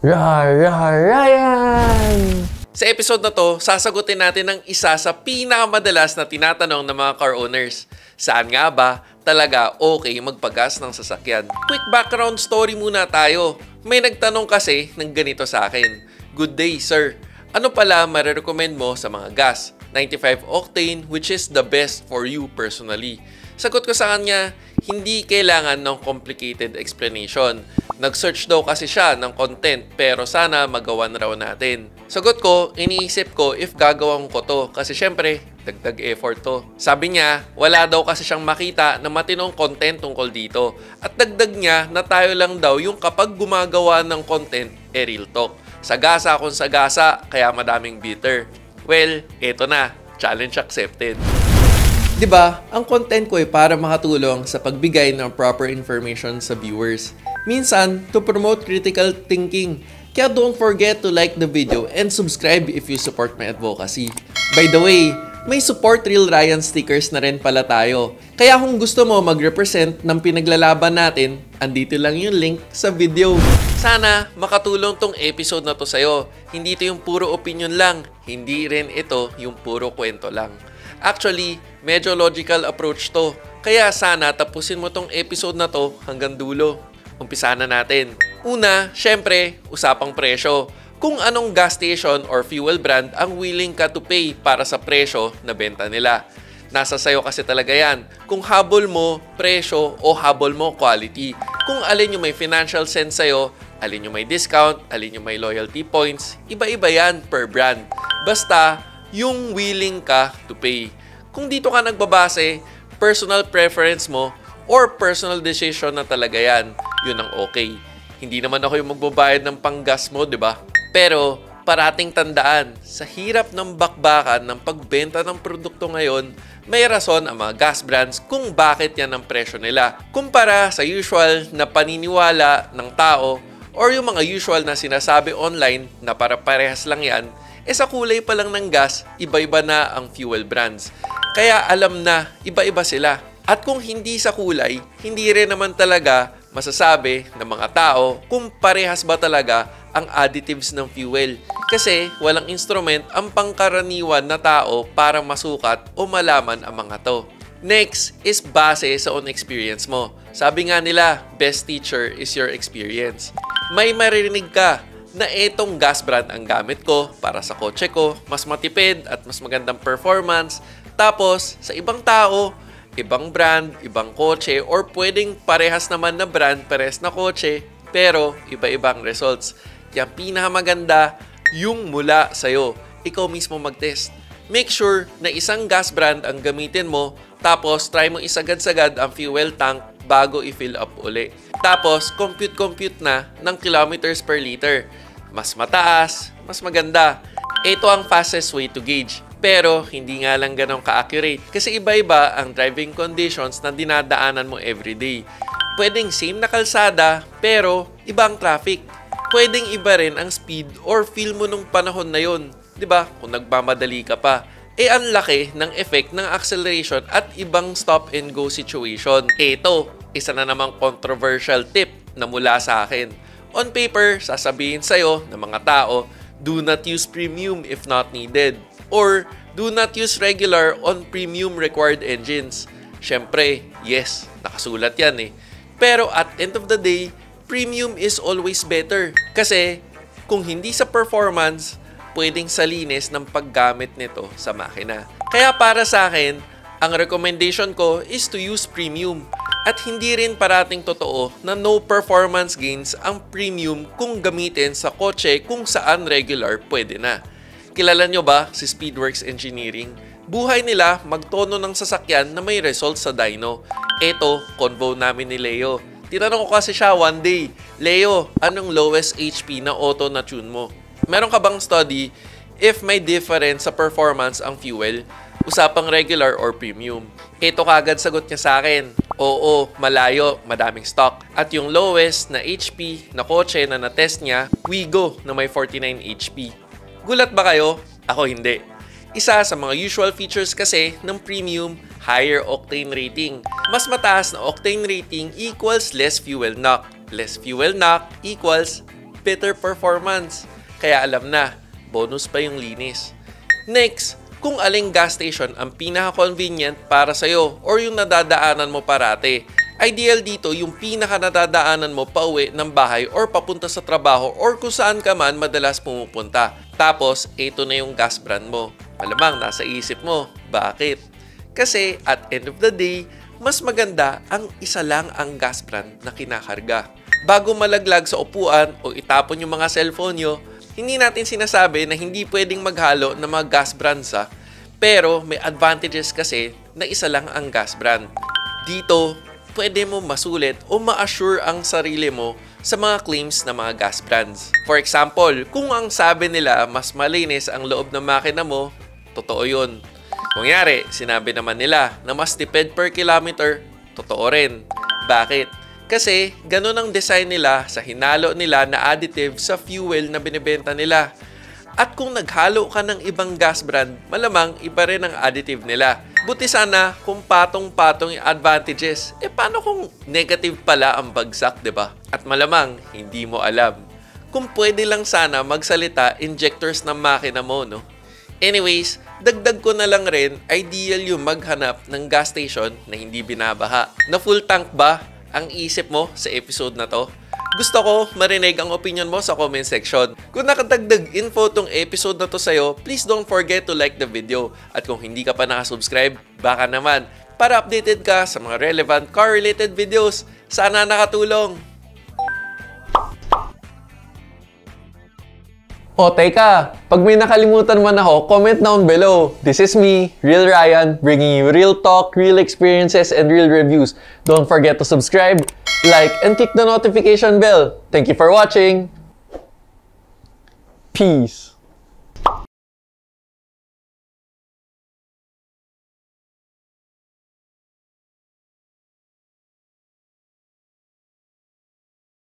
Ryan! Sa episode na to, sasagutin natin ang isa sa pinakamadalas na tinatanong ng mga car owners. Saan nga ba talaga okay magpagas ng sasakyan? Quick background story muna tayo. May nagtanong kasi ng ganito sa akin. Good day, sir. Ano pala marirecommend mo sa mga gas? 95 octane, which is the best for you personally. Sagot ko sa kanya, hindi kailangan ng complicated explanation. Nag-search daw kasi siya ng content pero sana magawan raw natin. Sagot ko, iniisip ko if gagawin ko to kasi syempre, dagdag effort to. Sabi niya, wala daw kasi siyang makita na matinong content tungkol dito. At dagdag niya na tayo lang daw yung kapag gumagawa ng content, real talk. Sagasa akong sagasa, kaya madaming bitter. Well, eto na, challenge accepted. Diba, ang content ko ay para makatulong sa pagbigay ng proper information sa viewers. Minsan, to promote critical thinking. Kaya don't forget to like the video and subscribe if you support my advocacy. By the way, may support Real Ryan stickers na rin pala tayo. Kaya kung gusto mo mag-represent ng pinaglalaban natin, andito lang yung link sa video. Sana makatulong tong episode na to sa'yo. Hindi ito yung puro opinion lang. Hindi rin ito yung puro kwento lang. Actually, medyo logical approach to. Kaya sana tapusin mo tong episode na to hanggang dulo. Umpisa na natin. Una, syempre, usapang presyo. Kung anong gas station or fuel brand ang willing ka to pay para sa presyo na benta nila. Nasa sayo kasi talaga yan. Kung habol mo presyo o habol mo quality. Kung alin yung may financial sense sa'yo, alin yung may discount, alin yung may loyalty points, iba-iba yan per brand. Basta, yung willing ka to pay. Kung dito ka nagbabase, personal preference mo or personal decision na talaga yan, yun ang okay. Hindi naman ako yung magbabayad ng panggas mo, di ba? Pero, parating tandaan, sa hirap ng bakbakan ng pagbenta ng produkto ngayon, may rason ang mga gas brands kung bakit yan ang presyo nila. Kumpara sa usual na paniniwala ng tao or yung mga usual na sinasabi online na para parehas lang yan, sa kulay pa lang ng gas, iba-iba na ang fuel brands. Kaya alam na, iba-iba sila. At kung hindi sa kulay, hindi rin naman talaga masasabi ng mga tao kung parehas ba talaga ang additives ng fuel. Kasi walang instrument ang pangkaraniwan na tao para masukat o malaman ang mga to. Next is base sa own experience mo. Sabi nga nila, best teacher is your experience. May maririnig ka na etong gas brand ang gamit ko para sa kotse ko, mas matipid at mas magandang performance. Tapos, sa ibang tao, ibang brand, ibang kotse, or pwedeng parehas naman na brand, parehas na kotse, pero iba-ibang results. Yung pinakamaganda, yung mula sa'yo. Ikaw mismo mag-test. Make sure na isang gas brand ang gamitin mo, tapos try mo isagad-sagad ang fuel tank bago i-fill up uli. Tapos, compute na ng kilometers per liter. Mas mataas, mas maganda. Ito ang fastest way to gauge. Pero, hindi nga lang ganun ka-accurate. Kasi iba-iba ang driving conditions na dinadaanan mo everyday. Pwedeng same na kalsada, pero iba ang traffic. Pwedeng iba rin ang speed or feel mo nung panahon na yon. Diba? Kung nagmamadali ka pa. Ang laki ng effect ng acceleration at ibang stop-and-go situation. Ito, isa na namang controversial tip na mula sa akin. On paper, sasabihin sa'yo ng mga tao, do not use premium if not needed. Or, do not use regular on premium required engines. Syempre, yes, nakasulat yan eh. Pero at end of the day, premium is always better. Kasi, kung hindi sa performance, pwedeng sa linis ng paggamit nito sa makina. Kaya para sa akin, ang recommendation ko is to use premium. At hindi rin parating totoo na no performance gains ang premium kung gamitin sa kotse kung saan regular pwede na. Kilala nyo ba si Speedworks Engineering? Buhay nila magtono ng sasakyan na may results sa dyno. Eto, convo namin ni Leo. Tinanong ko kasi siya one day, Leo, anong lowest HP na auto na tune mo? Meron ka bang study if may difference sa performance ang fuel? Usapang regular or premium? Ito kagad sagot niya sa akin. Oo, malayo, madaming stock. At yung lowest na HP na kotse na na-test niya, Wigo na may 49 HP. Gulat ba kayo? Ako hindi. Isa sa mga usual features kasi ng premium, higher octane rating. Mas mataas na octane rating equals less fuel knock. Less fuel knock equals better performance. Kaya alam na, bonus pa yung linis. Next, kung aling gas station ang pinaka-convenient para sa'yo or yung nadadaanan mo parate. Ideal dito yung pinaka-nadadaanan mo pauwi ng bahay or papunta sa trabaho or kung saan ka man madalas pumupunta. Tapos, ito na yung gas brand mo. Malamang nasa isip mo, bakit? Kasi at end of the day, mas maganda ang isa lang ang gas brand na kinakarga. Bago malaglag sa upuan o itapon yung mga cellphone nyo, hindi natin sinasabi na hindi pwedeng maghalo ng mga gas brands pero may advantages kasi na isa lang ang gas brand. Dito, pwede mo masulit o ma-assure ang sarili mo sa mga claims ng mga gas brands. For example, kung ang sabi nila mas malinis ang loob ng makina mo, totoo yun. Kunyari, sinabi naman nila na mas tipid per kilometer, totoo rin. Bakit? Kasi ganun ang design nila sa hinalo nila na additive sa fuel na binibenta nila. At kung naghalo ka ng ibang gas brand, malamang iba rin ang additive nila. Buti sana kung patong-patong yung advantages. Paano kung negative pala ang bagsak, diba? At malamang hindi mo alam. Kung pwede lang sana magsalita injectors ng makina mo, no? Anyways, dagdag ko na lang rin, ideal yung maghanap ng gas station na hindi binabaha. Na full tank ba ang isip mo sa episode na to? Gusto ko marinig ang opinion mo sa comment section. Kung nakadagdag info tong episode na to sa'yo, please don't forget to like the video. At kung hindi ka pa nakasubscribe, baka naman para updated ka sa mga relevant car-related videos. Sana nakatulong! O teka, pag may nakalimutan man ako, comment down below. This is me, Real Ryan, bringing you real talk, real experiences, and real reviews. Don't forget to subscribe, like, and click the notification bell. Thank you for watching. Peace.